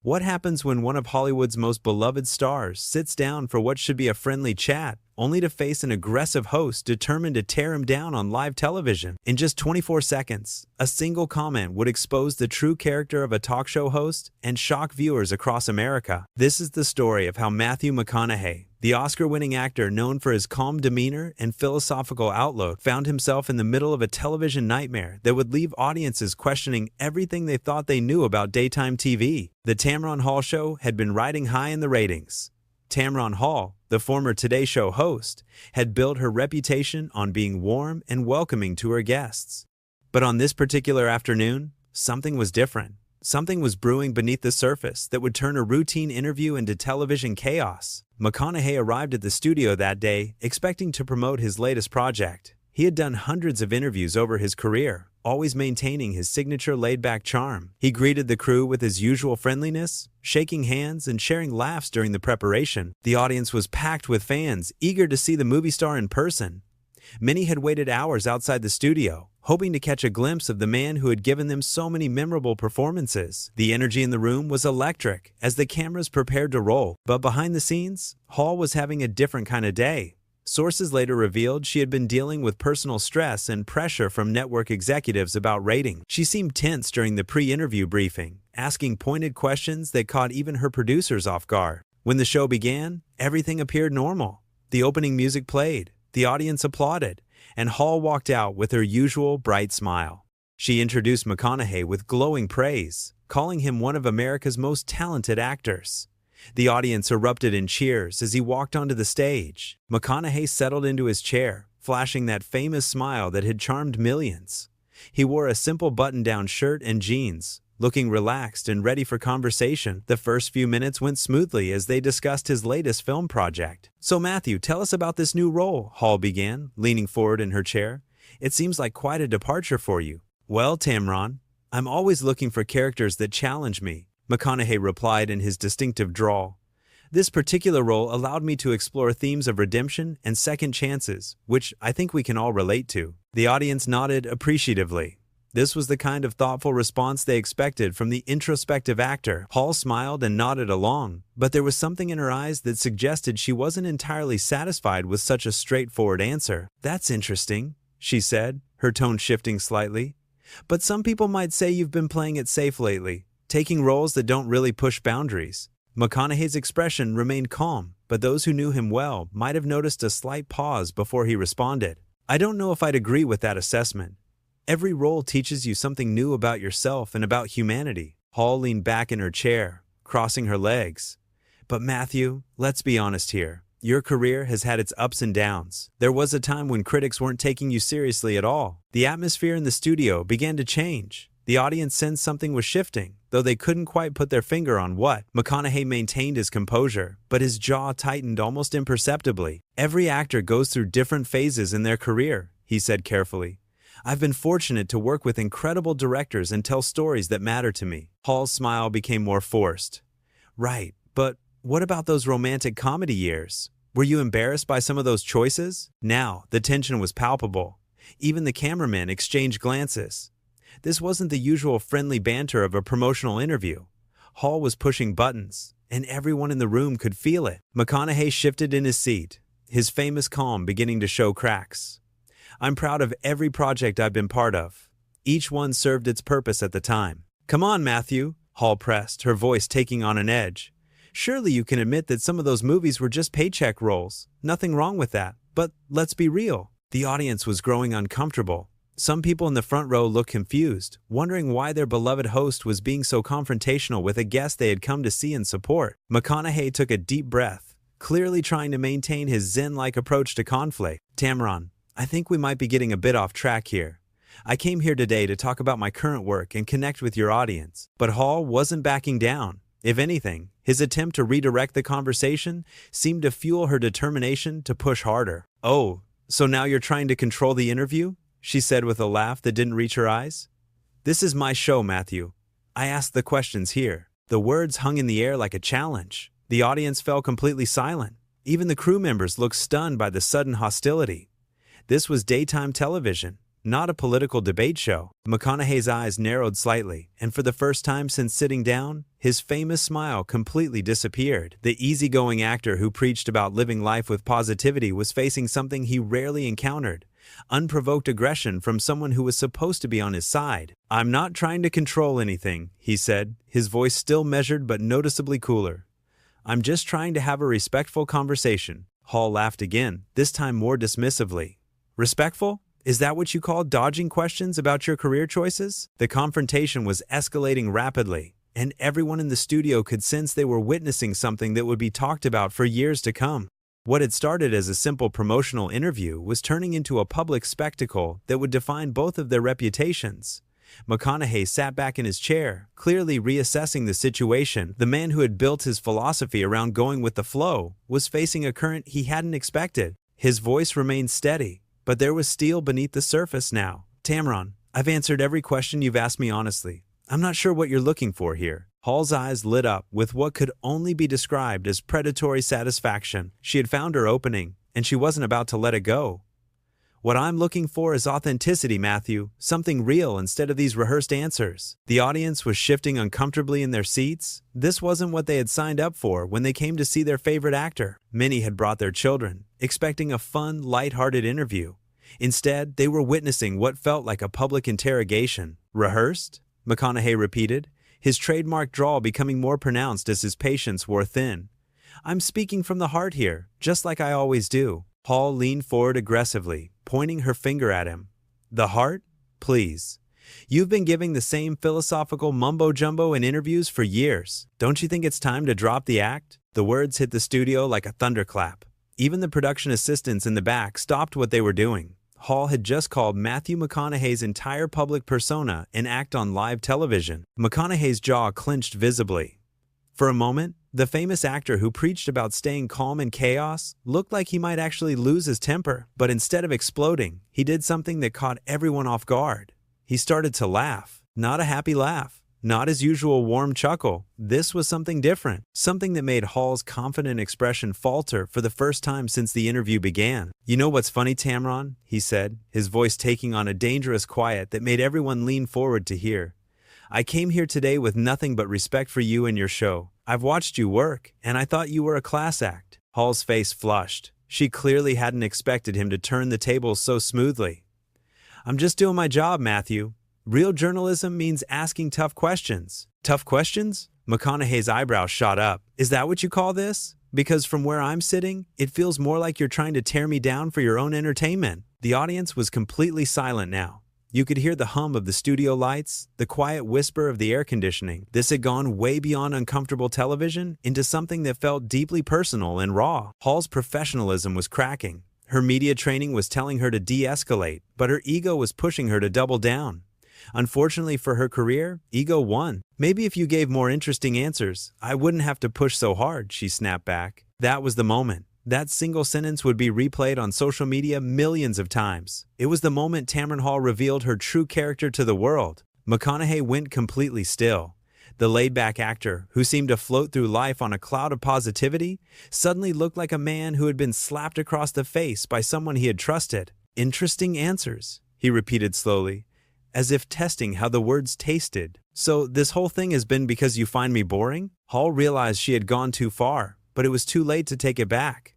What happens when one of Hollywood's most beloved stars sits down for what should be a friendly chat, only to face an aggressive host determined to tear him down on live television? In just 24 seconds, a single comment would expose the true character of a talk show host and shock viewers across America. This is the story of how Matthew McConaughey, the Oscar-winning actor known for his calm demeanor and philosophical outlook, found himself in the middle of a television nightmare that would leave audiences questioning everything they thought they knew about daytime TV. The Tamron Hall Show had been riding high in the ratings. Tamron Hall, the former Today Show host, had built her reputation on being warm and welcoming to her guests. But on this particular afternoon, something was different. Something was brewing beneath the surface that would turn a routine interview into television chaos. McConaughey arrived at the studio that day, expecting to promote his latest project. He had done hundreds of interviews over his career, always maintaining his signature laid-back charm. He greeted the crew with his usual friendliness, shaking hands and sharing laughs during the preparation. The audience was packed with fans, eager to see the movie star in person. Many had waited hours outside the studio, hoping to catch a glimpse of the man who had given them so many memorable performances. The energy in the room was electric as the cameras prepared to roll. But behind the scenes, Hall was having a different kind of day. Sources later revealed she had been dealing with personal stress and pressure from network executives about ratings. She seemed tense during the pre-interview briefing, asking pointed questions that caught even her producers off guard. When the show began, everything appeared normal. The opening music played, the audience applauded, and Hall walked out with her usual bright smile. She introduced McConaughey with glowing praise, calling him one of America's most talented actors. The audience erupted in cheers as he walked onto the stage. McConaughey settled into his chair, flashing that famous smile that had charmed millions. He wore a simple button-down shirt and jeans, looking relaxed and ready for conversation. The first few minutes went smoothly as they discussed his latest film project. "So Matthew, tell us about this new role," Hall began, leaning forward in her chair. "It seems like quite a departure for you." "Well, Tamron, I'm always looking for characters that challenge me," McConaughey replied in his distinctive drawl. "This particular role allowed me to explore themes of redemption and second chances, which I think we can all relate to." The audience nodded appreciatively. This was the kind of thoughtful response they expected from the introspective actor. Hall smiled and nodded along, but there was something in her eyes that suggested she wasn't entirely satisfied with such a straightforward answer. "That's interesting," she said, her tone shifting slightly. "But some people might say you've been playing it safe lately, taking roles that don't really push boundaries." McConaughey's expression remained calm, but those who knew him well might have noticed a slight pause before he responded. "I don't know if I'd agree with that assessment. Every role teaches you something new about yourself and about humanity." Hall leaned back in her chair, crossing her legs. "But Matthew, let's be honest here. Your career has had its ups and downs. There was a time when critics weren't taking you seriously at all. The atmosphere in the studio began to change. The audience sensed something was shifting, though they couldn't quite put their finger on what." McConaughey maintained his composure, but his jaw tightened almost imperceptibly. "Every actor goes through different phases in their career," he said carefully. "I've been fortunate to work with incredible directors and tell stories that matter to me." Hall's smile became more forced. "Right, but what about those romantic comedy years? Were you embarrassed by some of those choices?" Now, the tension was palpable. Even the cameramen exchanged glances. This wasn't the usual friendly banter of a promotional interview. Hall was pushing buttons, and everyone in the room could feel it. McConaughey shifted in his seat, his famous calm beginning to show cracks. "I'm proud of every project I've been part of. Each one served its purpose at the time." "Come on, Matthew," Hall pressed, her voice taking on an edge. "Surely you can admit that some of those movies were just paycheck roles. Nothing wrong with that. But let's be real." The audience was growing uncomfortable. Some people in the front row looked confused, wondering why their beloved host was being so confrontational with a guest they had come to see and support. McConaughey took a deep breath, clearly trying to maintain his zen-like approach to conflict. "Tamron, I think we might be getting a bit off track here. I came here today to talk about my current work and connect with your audience." But Hall wasn't backing down. If anything, his attempt to redirect the conversation seemed to fuel her determination to push harder. "Oh, so now you're trying to control the interview?" she said with a laugh that didn't reach her eyes. "This is my show, Matthew. I ask the questions here." The words hung in the air like a challenge. The audience fell completely silent. Even the crew members looked stunned by the sudden hostility. This was daytime television, not a political debate show. McConaughey's eyes narrowed slightly, and for the first time since sitting down, his famous smile completely disappeared. The easygoing actor who preached about living life with positivity was facing something he rarely encountered: unprovoked aggression from someone who was supposed to be on his side. "I'm not trying to control anything," he said, his voice still measured but noticeably cooler. "I'm just trying to have a respectful conversation." Hall laughed again, this time more dismissively. "Respectful? Is that what you call dodging questions about your career choices?" The confrontation was escalating rapidly, and everyone in the studio could sense they were witnessing something that would be talked about for years to come. What had started as a simple promotional interview was turning into a public spectacle that would define both of their reputations. McConaughey sat back in his chair, clearly reassessing the situation. The man who had built his philosophy around going with the flow was facing a current he hadn't expected. His voice remained steady, but there was steel beneath the surface now. "Tamron, I've answered every question you've asked me honestly. I'm not sure what you're looking for here." Hall's eyes lit up with what could only be described as predatory satisfaction. She had found her opening, and she wasn't about to let it go. "What I'm looking for is authenticity, Matthew, something real instead of these rehearsed answers." The audience was shifting uncomfortably in their seats. This wasn't what they had signed up for when they came to see their favorite actor. Many had brought their children, expecting a fun, light-hearted interview. Instead, they were witnessing what felt like a public interrogation. "Rehearsed?" McConaughey repeated, his trademark drawl becoming more pronounced as his patience wore thin. "I'm speaking from the heart here, just like I always do." Hall leaned forward aggressively, pointing her finger at him. "The heart? Please. You've been giving the same philosophical mumbo-jumbo in interviews for years. Don't you think it's time to drop the act?" The words hit the studio like a thunderclap. Even the production assistants in the back stopped what they were doing. Hall had just called Matthew McConaughey's entire public persona an act on live television. McConaughey's jaw clenched visibly. For a moment, the famous actor who preached about staying calm in chaos looked like he might actually lose his temper, but instead of exploding, he did something that caught everyone off guard. He started to laugh. Not a happy laugh, not his usual warm chuckle. This was something different, something that made Hall's confident expression falter for the first time since the interview began. "You know what's funny, Tamron?" he said, his voice taking on a dangerous quiet that made everyone lean forward to hear. "I came here today with nothing but respect for you and your show. I've watched you work, and I thought you were a class act." Hall's face flushed. She clearly hadn't expected him to turn the tables so smoothly. "I'm just doing my job, Matthew. Real journalism means asking tough questions." "Tough questions?" McConaughey's eyebrows shot up. "Is that what you call this? Because from where I'm sitting, it feels more like you're trying to tear me down for your own entertainment." The audience was completely silent now. You could hear the hum of the studio lights, the quiet whisper of the air conditioning. This had gone way beyond uncomfortable television into something that felt deeply personal and raw. Hall's professionalism was cracking. Her media training was telling her to de-escalate, but her ego was pushing her to double down. Unfortunately for her career, ego won. "Maybe if you gave more interesting answers, I wouldn't have to push so hard," she snapped back. That was the moment. That single sentence would be replayed on social media millions of times. It was the moment Tamron Hall revealed her true character to the world. McConaughey went completely still. The laid-back actor, who seemed to float through life on a cloud of positivity, suddenly looked like a man who had been slapped across the face by someone he had trusted. "Interesting answers," he repeated slowly, as if testing how the words tasted. "So this whole thing has been because you find me boring?" Hall realized she had gone too far, but it was too late to take it back.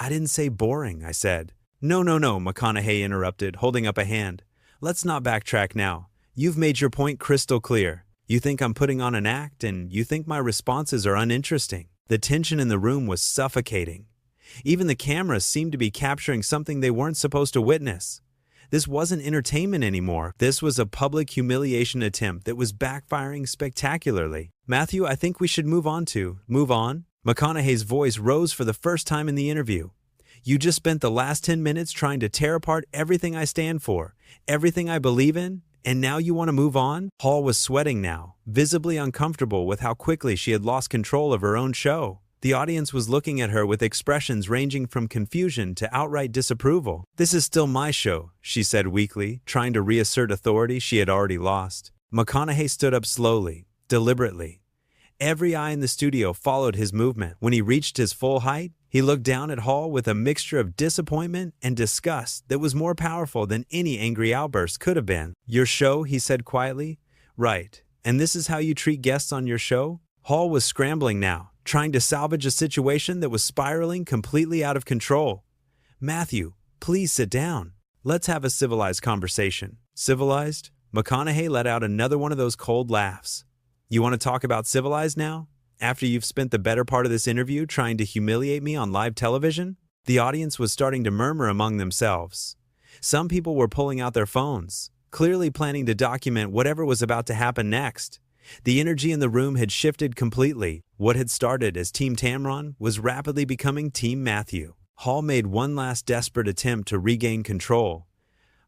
"I didn't say boring," I said. No, McConaughey interrupted, holding up a hand. "Let's not backtrack now. You've made your point crystal clear. You think I'm putting on an act, and you think my responses are uninteresting." The tension in the room was suffocating. Even the cameras seemed to be capturing something they weren't supposed to witness. This wasn't entertainment anymore. This was a public humiliation attempt that was backfiring spectacularly. "Matthew, I think we should move on?" McConaughey's voice rose for the first time in the interview. "You just spent the last 10 minutes trying to tear apart everything I stand for, everything I believe in, and now you want to move on?" Hall was sweating now, visibly uncomfortable with how quickly she had lost control of her own show. The audience was looking at her with expressions ranging from confusion to outright disapproval. "This is still my show," she said weakly, trying to reassert authority she had already lost. McConaughey stood up slowly, deliberately. Every eye in the studio followed his movement. When he reached his full height, he looked down at Hall with a mixture of disappointment and disgust that was more powerful than any angry outburst could have been. "Your show," he said quietly. "Right. And this is how you treat guests on your show?" Hall was scrambling now, trying to salvage a situation that was spiraling completely out of control. "Matthew, please sit down. Let's have a civilized conversation." "Civilized?" McConaughey let out another one of those cold laughs. "You want to talk about civilized now? After you've spent the better part of this interview trying to humiliate me on live television?" The audience was starting to murmur among themselves. Some people were pulling out their phones, clearly planning to document whatever was about to happen next. The energy in the room had shifted completely. What had started as Team Tamron was rapidly becoming Team Matthew. Hall made one last desperate attempt to regain control.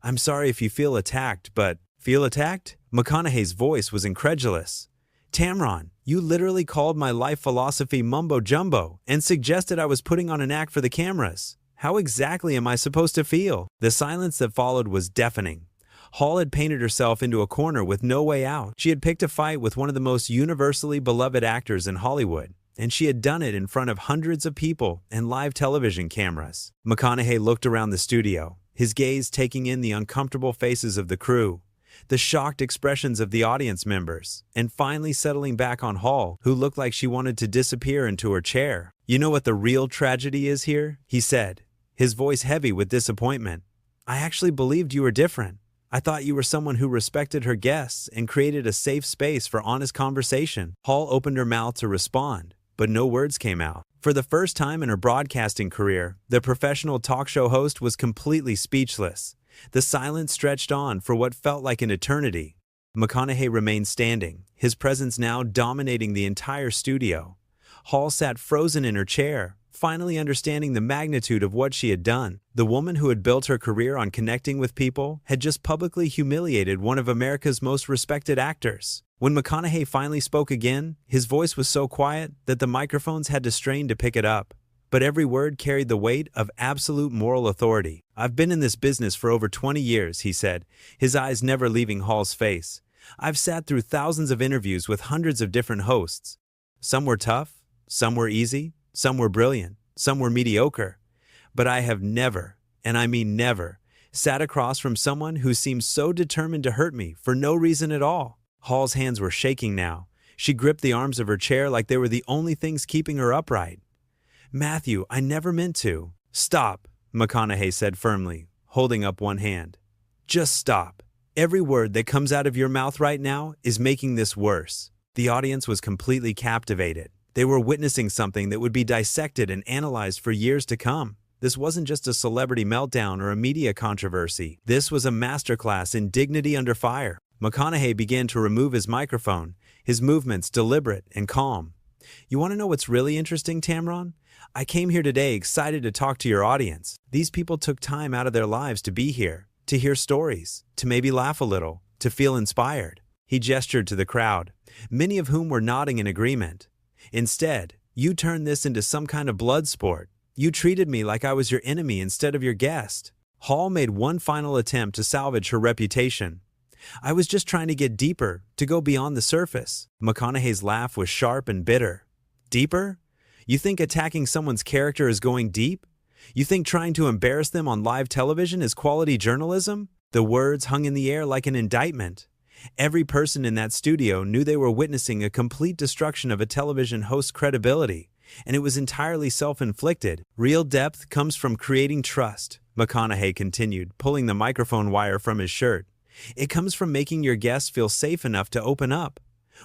"I'm sorry if you feel attacked, but..." "Feel attacked?" McConaughey's voice was incredulous. "Tamron, you literally called my life philosophy mumbo-jumbo and suggested I was putting on an act for the cameras. How exactly am I supposed to feel?" The silence that followed was deafening. Hall had painted herself into a corner with no way out. She had picked a fight with one of the most universally beloved actors in Hollywood, and she had done it in front of hundreds of people and live television cameras. McConaughey looked around the studio, his gaze taking in the uncomfortable faces of the crew, the shocked expressions of the audience members, and finally settling back on Hall, who looked like she wanted to disappear into her chair. "You know what the real tragedy is here?" he said, his voice heavy with disappointment. "I actually believed you were different. I thought you were someone who respected her guests and created a safe space for honest conversation." Hall opened her mouth to respond, but no words came out. For the first time in her broadcasting career, the professional talk show host was completely speechless. The silence stretched on for what felt like an eternity. McConaughey remained standing, his presence now dominating the entire studio. Hall sat frozen in her chair, finally understanding the magnitude of what she had done. The woman who had built her career on connecting with people had just publicly humiliated one of America's most respected actors. When McConaughey finally spoke again, his voice was so quiet that the microphones had to strain to pick it up. But every word carried the weight of absolute moral authority. "I've been in this business for over 20 years, he said, his eyes never leaving Hall's face. "I've sat through thousands of interviews with hundreds of different hosts. Some were tough, some were easy, some were brilliant, some were mediocre. But I have never, and I mean never, sat across from someone who seemed so determined to hurt me for no reason at all." Hall's hands were shaking now. She gripped the arms of her chair like they were the only things keeping her upright. "Matthew, I never meant to." "Stop," McConaughey said firmly, holding up one hand. "Just stop. Every word that comes out of your mouth right now is making this worse." The audience was completely captivated. They were witnessing something that would be dissected and analyzed for years to come. This wasn't just a celebrity meltdown or a media controversy. This was a masterclass in dignity under fire. McConaughey began to remove his microphone, his movements deliberate and calm. "You want to know what's really interesting, Tamron? I came here today excited to talk to your audience. These people took time out of their lives to be here, to hear stories, to maybe laugh a little, to feel inspired." He gestured to the crowd, many of whom were nodding in agreement. "Instead, you turned this into some kind of blood sport. You treated me like I was your enemy instead of your guest." Hall made one final attempt to salvage her reputation. "I was just trying to get deeper, to go beyond the surface." McConaughey's laugh was sharp and bitter. "Deeper? You think attacking someone's character is going deep? You think trying to embarrass them on live television is quality journalism?" The words hung in the air like an indictment. Every person in that studio knew they were witnessing a complete destruction of a television host's credibility, and it was entirely self-inflicted. "Real depth comes from creating trust," McConaughey continued, pulling the microphone wire from his shirt. "It comes from making your guests feel safe enough to open up.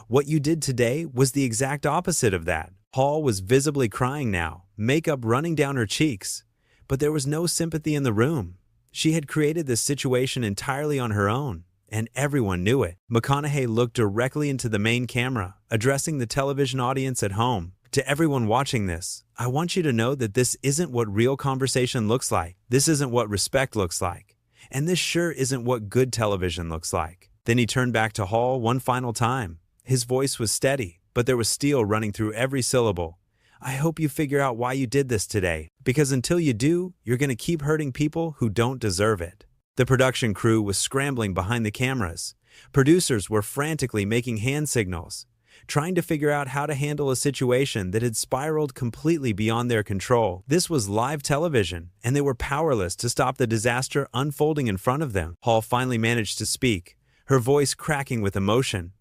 What you did today was the exact opposite of that." Hall was visibly crying now, makeup running down her cheeks. But there was no sympathy in the room. She had created this situation entirely on her own, and everyone knew it. McConaughey looked directly into the main camera, addressing the television audience at home. "To everyone watching this, I want you to know that this isn't what real conversation looks like. This isn't what respect looks like. And this sure isn't what good television looks like." Then he turned back to Hall one final time. His voice was steady, but there was steel running through every syllable. "I hope you figure out why you did this today, because until you do, you're going to keep hurting people who don't deserve it." The production crew was scrambling behind the cameras. Producers were frantically making hand signals. trying to figure out how to handle a situation that had spiraled completely beyond their control. This was live television, and they were powerless to stop the disaster unfolding in front of them. Hall finally managed to speak, her voice cracking with emotion.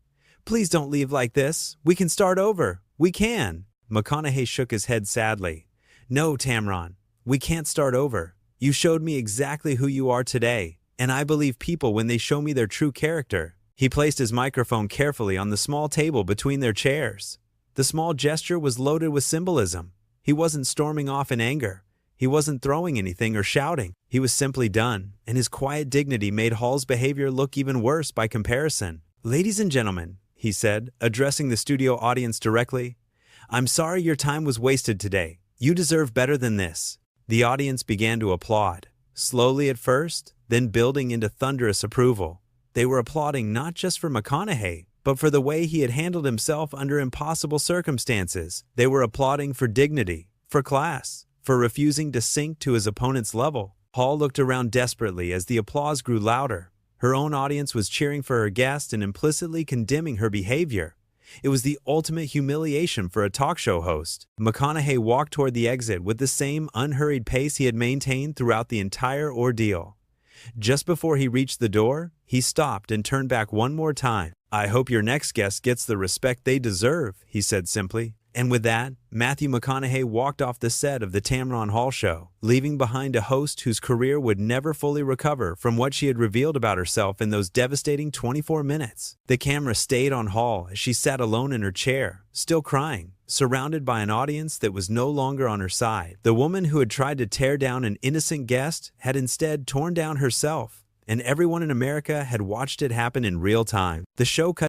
"Please don't leave like this. We can start over. We can." McConaughey shook his head sadly. "No, Tamron, we can't start over. You showed me exactly who you are today, and I believe people when they show me their true character." He placed his microphone carefully on the small table between their chairs. The small gesture was loaded with symbolism. He wasn't storming off in anger. He wasn't throwing anything or shouting. He was simply done, and his quiet dignity made Hall's behavior look even worse by comparison. "Ladies and gentlemen," he said, addressing the studio audience directly, "I'm sorry your time was wasted today. You deserve better than this." The audience began to applaud, slowly at first, then building into thunderous approval. They were applauding not just for McConaughey, but for the way he had handled himself under impossible circumstances. They were applauding for dignity, for class, for refusing to sink to his opponent's level. Hall looked around desperately as the applause grew louder. Her own audience was cheering for her guest and implicitly condemning her behavior. It was the ultimate humiliation for a talk show host. McConaughey walked toward the exit with the same unhurried pace he had maintained throughout the entire ordeal. Just before he reached the door, he stopped and turned back one more time. "I hope your next guest gets the respect they deserve," he said simply. And with that, Matthew McConaughey walked off the set of the Tamron Hall show, leaving behind a host whose career would never fully recover from what she had revealed about herself in those devastating 24 minutes. The camera stayed on Hall as she sat alone in her chair, still crying, surrounded by an audience that was no longer on her side. The woman who had tried to tear down an innocent guest had instead torn down herself, and everyone in America had watched it happen in real time. The show cut